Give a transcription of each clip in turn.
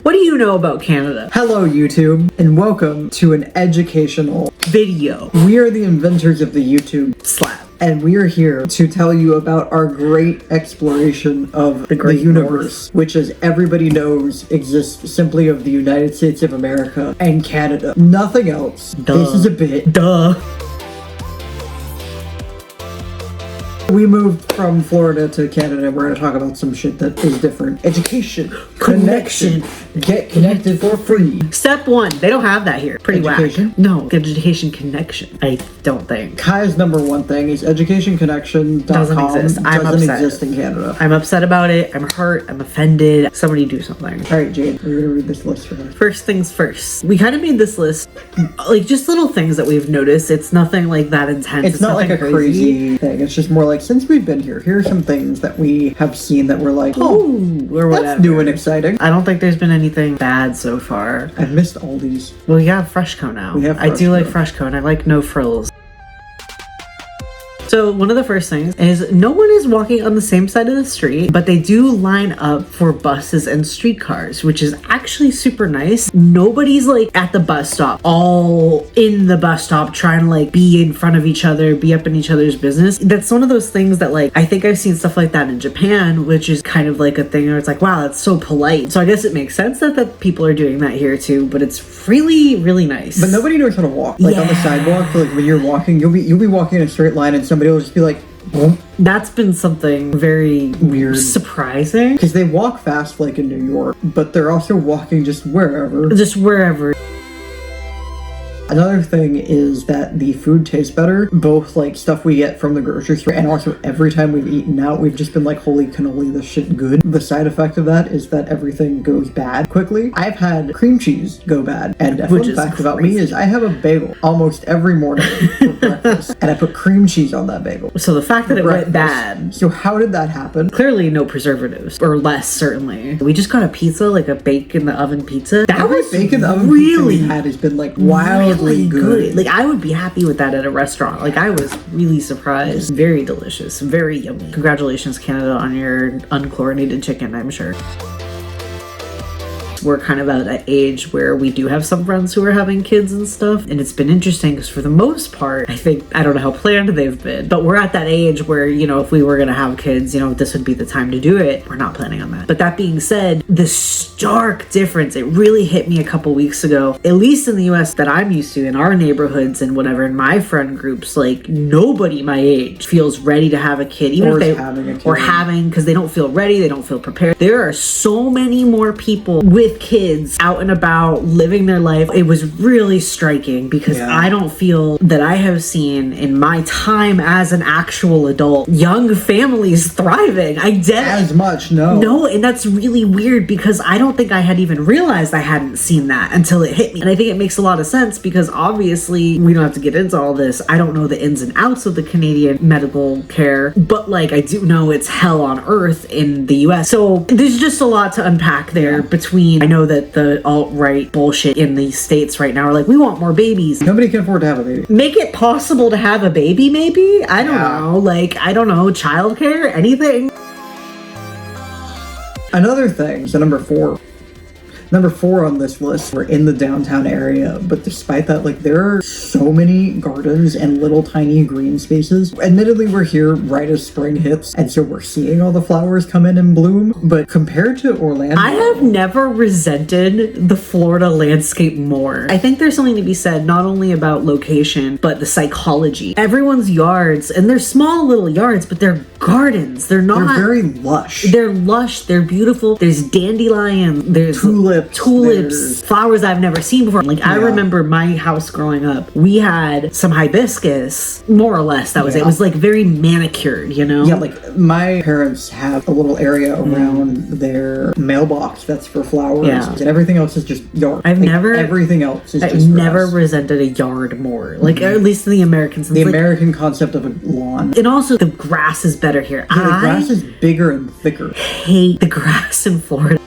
What do you know about Canada? Hello YouTube, and welcome to an educational Video. We are the inventors of the YouTube Slap. and we are here to tell you about our great exploration of the great universe, which as everybody knows exists simply of the United States of America and Canada. Nothing else. Duh. This is a bit. Duh. We moved from Florida to Canada. We're going to talk about some shit that is different. Education. Connection. Get connected for free. Step one. They don't have that here. Pretty Education? whack. No. Education connection. I don't think. Kai's number one thing is educationconnection.com Doesn't exist. I'm doesn't upset. exist in Canada. I'm upset about it. I'm hurt. I'm offended. Somebody do something. All right, Jade, we're going to read this list for us. First things first. We kind of made this list, like just little things that we've noticed. It's nothing like that intense. It's not like a nothing crazy thing. It's just more like, since we've been here are some things that we have seen that we're like, oh, or whatever. that's new and exciting. I don't think there's been anything bad so far. I've missed Aldi's. Well, we have Freshco now. We have I do like Freshco. Freshco, and I like no frills. So one of the first things is no one is walking on the same side of the street, but they do line up for buses and streetcars, which is actually super nice. Nobody's like at the bus stop, all in the bus stop trying to like be in front of each other, be up in each other's business. That's one of those things that like, I think I've seen stuff like that in Japan, which is kind of like a thing where it's like, wow, that's so polite. So I guess it makes sense that people are doing that here too, but it's really, really nice. But nobody knows how to walk. Like on the sidewalk, like when you're walking, you'll be walking in a straight line and somebody will just be like, boom. That's been something very Weird. surprising. Because they walk fast like in New York, but they're also walking just wherever. Just wherever. Another thing is that the food tastes better, both like stuff we get from the grocery store and also every time we've eaten out, we've just been like, holy cannoli, this shit good. The side effect of that is that everything goes bad quickly. I've had cream cheese go bad, and a fun fact about me is I have a bagel almost every morning for breakfast, and I put cream cheese on that bagel. So the fact that it went bad. So how did that happen? Clearly no preservatives, or less certainly. We just got a pizza, like a bake in the oven pizza. That Every was bake in the oven really pizza we had has been like wildly good. Like I would be happy with that at a restaurant. Like I was really surprised. Very delicious, very yummy. Congratulations, Canada, on your unchlorinated chicken, I'm sure. We're kind of at an age where we do have some friends who are having kids and stuff, and it's been interesting because for the most part, I don't know how planned they've been, but we're at that age where, you know, if we were gonna have kids, you know, this would be the time to do it. We're not planning on that. But that being said, the stark difference, it really hit me a couple weeks ago, at least in the US that I'm used to, in our neighborhoods and whatever, in my friend groups, like nobody my age feels ready to have a kid, even if they having, because they don't feel ready, they don't feel prepared. There are so many more people with kids out and about living their life. It was really striking because I don't feel that I have seen in my time as an actual adult young families thriving. As much, no, and that's really weird because I don't think I had even realized I hadn't seen that until it hit me. And I think it makes a lot of sense because obviously we don't have to get into all this. I don't know the ins and outs of the Canadian medical care, but like I do know it's hell on earth in the US. So there's just a lot to unpack there between, I know that the alt-right bullshit in the States right now are like, we want more babies. Nobody can afford to have a baby. Make it possible to have a baby, maybe? I don't know. Like, I don't know. Childcare? Anything? Another thing, so number four on this list, we're in the downtown area, but despite that, like, there are so many gardens and little tiny green spaces. Admittedly, we're here right as spring hits, and so we're seeing all the flowers come in and bloom, but compared to Orlando, I have never resented the Florida landscape more. I think there's something to be said not only about location, but the psychology. Everyone's yards, and they're small little yards, but they're gardens. They're very lush. They're lush, they're beautiful. There's dandelion, there's tulips, flowers I've never seen before. Like I remember my house growing up, we had some hibiscus, more or less. That was it. It was like very manicured, you know? Yeah, like my parents have a little area around their mailbox that's for flowers, and everything else is just yard. Everything else is just grass. Never resented a yard more. Like at least in the American sense. The American concept of a lawn. And also the grass is better here. Yeah, the grass is bigger and thicker. Hate the grass in Florida.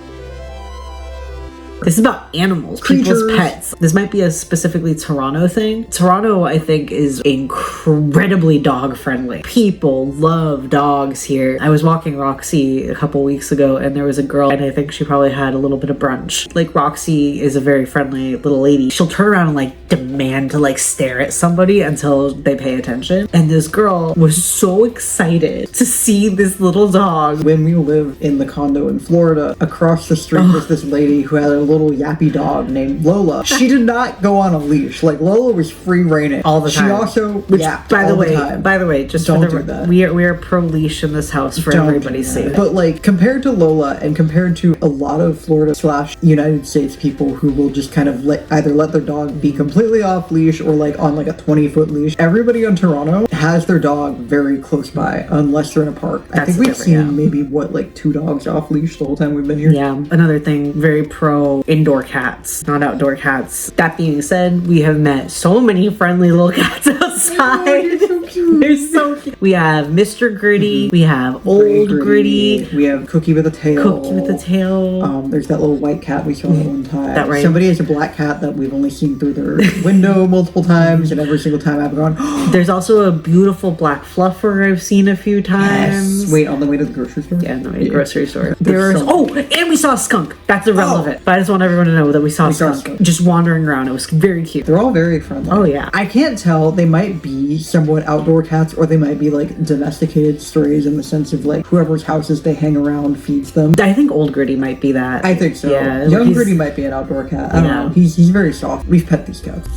This is about animals, Creatures. people's pets. This might be a specifically Toronto thing. Toronto, I think, is incredibly dog friendly. People love dogs here. I was walking Roxy a couple weeks ago and there was a girl, and I think she probably had a little bit of brunch. Like, Roxy is a very friendly little lady. She'll turn around and like demand to like stare at somebody until they pay attention. And this girl was so excited to see this little dog. When we lived in the condo in Florida, across the street was this lady who had a little yappy dog named Lola. She did not go on a leash. Like, Lola was free reigning All the time. She also yapped by the all way, the time. by the way, just Don't for the do that. we are pro leash in this house for Don't everybody's do that. sake. But like, compared to Lola and compared to a lot of Florida / United States people who will just kind of either let their dog be completely off leash or like on like a 20-foot leash, everybody in Toronto has their dog very close by unless they're in a park. I think we've seen maybe maybe 2 dogs off leash the whole time we've been here. Yeah, another thing, very pro indoor cats, not outdoor cats. That being said, we have met so many friendly little cats outside. Oh, you're so cute. They're so cute. We have Mr. Gritty, we have Old Gritty, we have Cookie with a tail. Cookie with a tail. There's that little white cat we saw at one time. That right. Somebody has a black cat that we've only seen through their window multiple times, and every single time I've gone, There's also a beautiful black fluffer I've seen a few times. yes. Wait, on the way to the grocery store? Yeah, no, grocery store. There's And we saw a skunk. That's irrelevant. But I just want everyone to know that we saw a skunk just wandering around. It was very cute. They're all very friendly. Oh, yeah. I can't tell. They might be somewhat outdoor cats, or they might be like domesticated strays in the sense of like whoever's houses they hang around feeds them. I think Old Gritty might be that. I think so. Yeah, Young Gritty might be an outdoor cat. I don't know. He's very soft. We've pet these cats.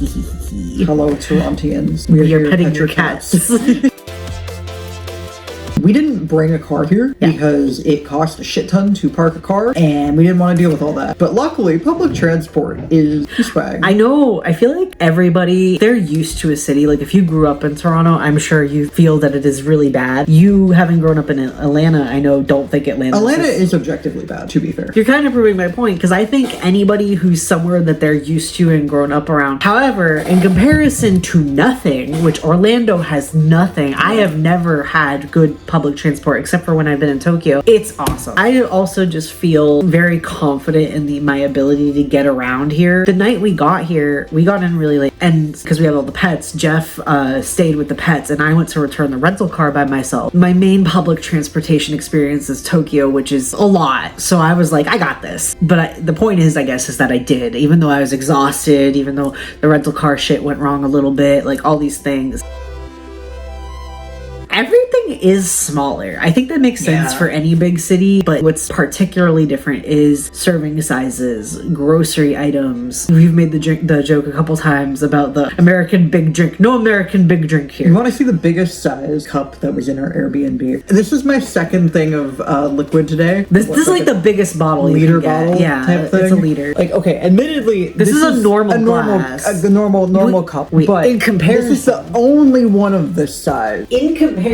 Hello, Torontians. We are You're here to petting pet your cats. We didn't bring a car here because it cost a shit ton to park a car, and we didn't want to deal with all that. But luckily, public transport is swag. I know. I feel like everybody, they're used to a city. Like, if you grew up in Toronto, I'm sure you feel that it is really bad. You, having grown up in Atlanta, I know, don't think Atlanta is objectively bad, to be fair. You're kind of proving my point, because I think anybody who's somewhere that they're used to and grown up around. However, in comparison to nothing, which Orlando has nothing, I have never had good public transport except for when I've been in Tokyo. It's awesome. I also just feel very confident in my ability to get around here. The night we got here, we got in really late, and because we had all the pets, Jeff stayed with the pets, and I went to return the rental car by myself. My main public transportation experience is Tokyo, which is a lot, so I was like, I got this. But the point is, I guess, is that I did, even though I was exhausted, even though the rental car shit went wrong a little bit, like all these things. Everything is smaller. I think that makes sense for any big city, but what's particularly different is serving sizes, grocery items. We've made the joke a couple times about the American big drink. No American big drink here. You want to see the biggest size cup that was in our Airbnb? This is my second thing of liquid today. This is like the biggest bottle you liter can get. bottle Yeah, type thing. it's a liter. Like, okay, admittedly, this is a normal glass. The normal cup. But in comparison, this is the only one of this size. In comparison,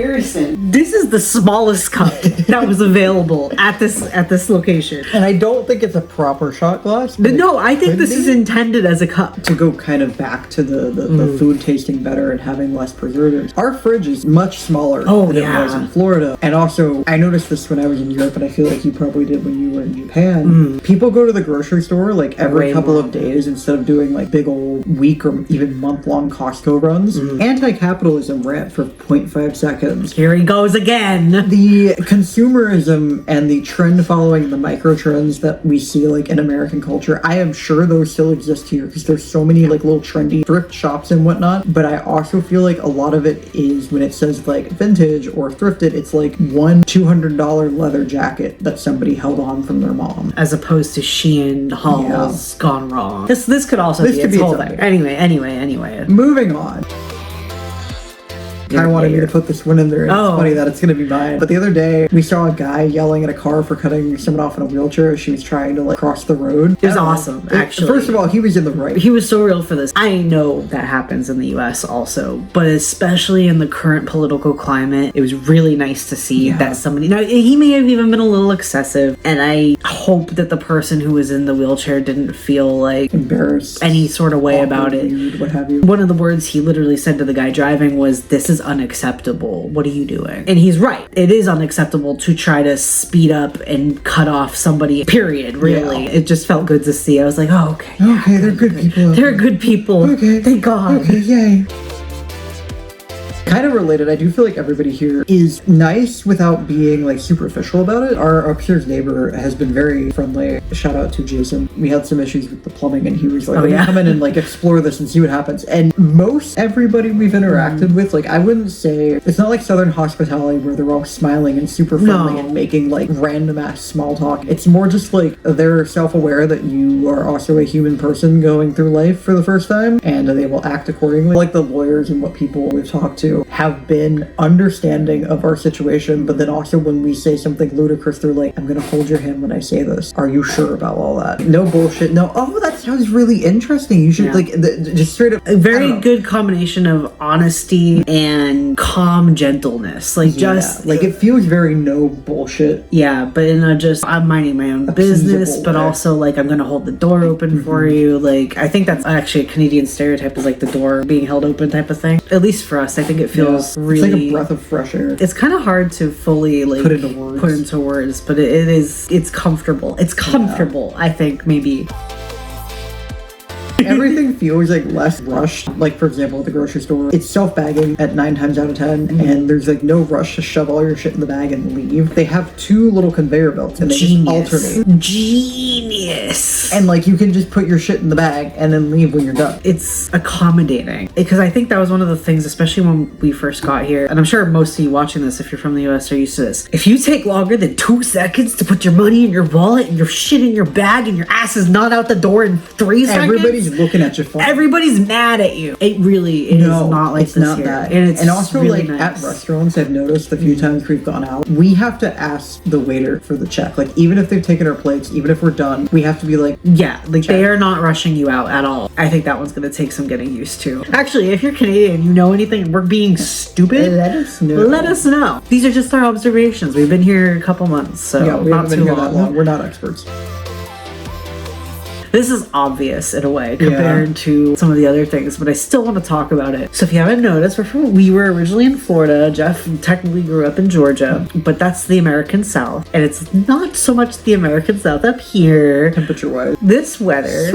this is the smallest cup that was available at this location. And I don't think it's a proper shot glass. No, I think this is intended as a cup. To go kind of back to the food tasting better and having less preservatives. Our fridge is much smaller than it was in Florida. And also, I noticed this when I was in Europe, and I feel like you probably did when you were in Japan. People go to the grocery store like every couple of days instead of doing like big old week or even month-long Costco runs. Anti-capitalism rant for 0.5 seconds. Here he goes again. The consumerism and the trend following, the micro trends that we see like in American culture, I am sure those still exist here because there's so many like little trendy thrift shops and whatnot. But I also feel like a lot of it is when it says like vintage or thrifted, it's like one $200 leather jacket that somebody held on from their mom, as opposed to Shein hauls gone wrong. This could also be its whole thing. Anyway. Moving on. I wanted me to put this one in there. It's funny that it's going to be mine. But the other day, we saw a guy yelling at a car for cutting someone off in a wheelchair as she was trying to like cross the road. It was awesome, actually. First of all, he was in the right. He was so real for this. I know that happens in the US also, but especially in the current political climate, it was really nice to see that somebody... Now, he may have even been a little excessive, and I hope that the person who was in the wheelchair didn't feel like... embarrassed. Any sort of way about it. Weird, what have you. One of the words he literally said to the guy driving was, "This is is unacceptable. What are you doing? And he's right. It is unacceptable to try to speed up and cut off somebody, period, really. Yeah. It just felt good to see. I was like, oh, okay. Okay, they're good people. They're good people. Okay. Thank God. Okay, yay. Kind of related, I do feel like everybody here is nice without being like superficial about it. Our upstairs neighbor has been very friendly. Shout out to Jason. We had some issues with the plumbing and he was like, let me come in and like explore this and see what happens. And most everybody we've interacted with, like I wouldn't say, it's not like Southern hospitality where they're all smiling and super friendly and making like random ass small talk. It's more just like they're self-aware that you are also a human person going through life for the first time and they will act accordingly. Like the lawyers and what people we've talked to have been understanding of our situation, but then also when we say something ludicrous, they're like, I'm gonna hold your hand when I say this. Are you sure about all that? No bullshit. No, oh, that sounds really interesting. You should like, just straight up. A very good combination of honesty and calm gentleness. Like just like it feels very no bullshit. Yeah, but in a just, I'm minding my own business, but also like I'm gonna hold the door open for you. Like I think that's actually a Canadian stereotype, is like the door being held open type of thing. At least for us, I think it feels really, it's like a breath of fresh air. It's kind of hard to fully like put into words, but it's comfortable. It's comfortable, I think, maybe. Everything feels like less rushed. Like for example, at the grocery store, it's self-bagging at 9 times out of 10, and there's like no rush to shove all your shit in the bag and leave. They have 2 little conveyor belts and they just alternate. Genius. And like you can just put your shit in the bag and then leave when you're done. It's accommodating, because I think that was one of the things, especially when we first got here, and I'm sure most of you watching this, if you're from the US, are used to this. If you take longer than 2 seconds to put your money in your wallet and your shit in your bag and your ass is not out the door in 3 seconds, everybody's looking at your phone. Everybody's mad at you. It really is not like it's this not here. that. And also really like nice. At restaurants, I've noticed a few times we've gone out, we have to ask the waiter for the check. Like even if they've taken our plates, even if we're done, we have to be like, yeah, like check. They are not rushing you out at all. I think that one's gonna take some getting used to. Actually, if you're Canadian, you know anything and we're being stupid, let us know. Let us know. These are just our observations. We've been here a couple months, so yeah, we haven't been here that long. We're not experts. This is obvious in a way compared to some of the other things, but I still want to talk about it. So if you haven't noticed, we were originally in Florida. Jeff technically grew up in Georgia, but that's the American South, and it's not so much the American South up here. Temperature-wise, this weather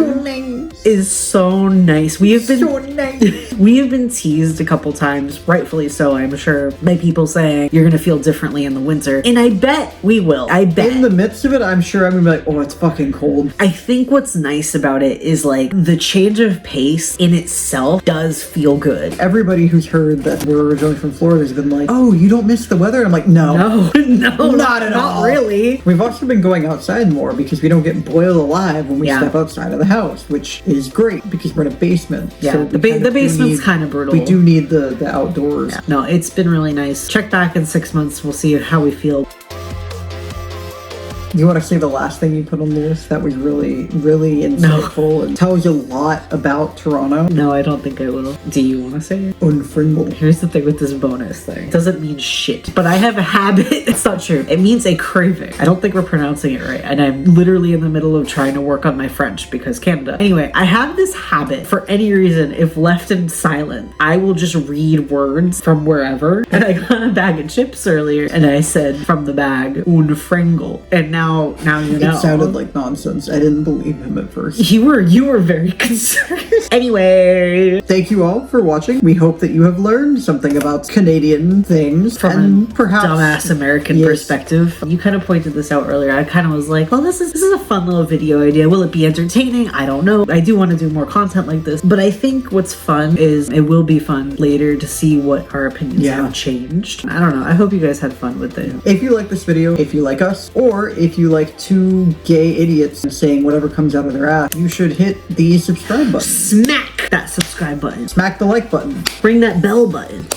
is so nice. We have been teased a couple times, rightfully so, I'm sure, by people saying you're gonna feel differently in the winter, and I bet we will. I bet in the midst of it, I'm sure I'm gonna be like, oh, it's fucking cold. I think what's nice about it is like the change of pace in itself does feel good. Everybody who's heard that we're originally from Florida has been like, oh, you don't miss the weather? And I'm like, no, not at all. Not really. We've also been going outside more because we don't get boiled alive when we step outside of the house, which is great because we're in a basement. Yeah, so the basement's kind of brutal. We do need the outdoors. Yeah. No, it's been really nice. Check back in 6 months. We'll see how we feel. You want to say the last thing you put on the list? That was really, really insightful and tells you a lot about Toronto. No, I don't think I will. Do you want to say it? Unfriendly. Here's the thing with this bonus thing. It doesn't mean shit, but I have a habit. It's not true. It means a craving. I don't think we're pronouncing it right, and I'm literally in the middle of trying to work on my French because Canada. Anyway, I have this habit, for any reason, if left in silent, I will just read words from wherever. And I got a bag of chips earlier, and I said from the bag, unfringle. And now you know. It sounded like nonsense. I didn't believe him at first. You were very concerned. Anyway. Thank you all for watching. We hope that you have learned something about Canadian things from a perhaps dumbass American perspective. You kind of pointed this out earlier. I kind of was like, well, this is a fun little video idea. Will it be entertaining? I don't know. I do want to do more content like this, but I think what's fun is it will be fun later to see what our opinions have changed. I don't know. I hope you guys had fun with it. If you like this video, if you like us, or if you like 2 gay idiots saying whatever comes out of their ass, you should hit the subscribe button. Smack that subscribe button. Smack the like button. Ring that bell button.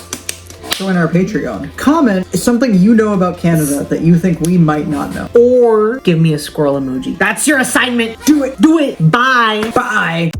Join our Patreon. Comment something you know about Canada that you think we might not know. Or give me a squirrel emoji. That's your assignment. Do it. Do it. Bye. Bye.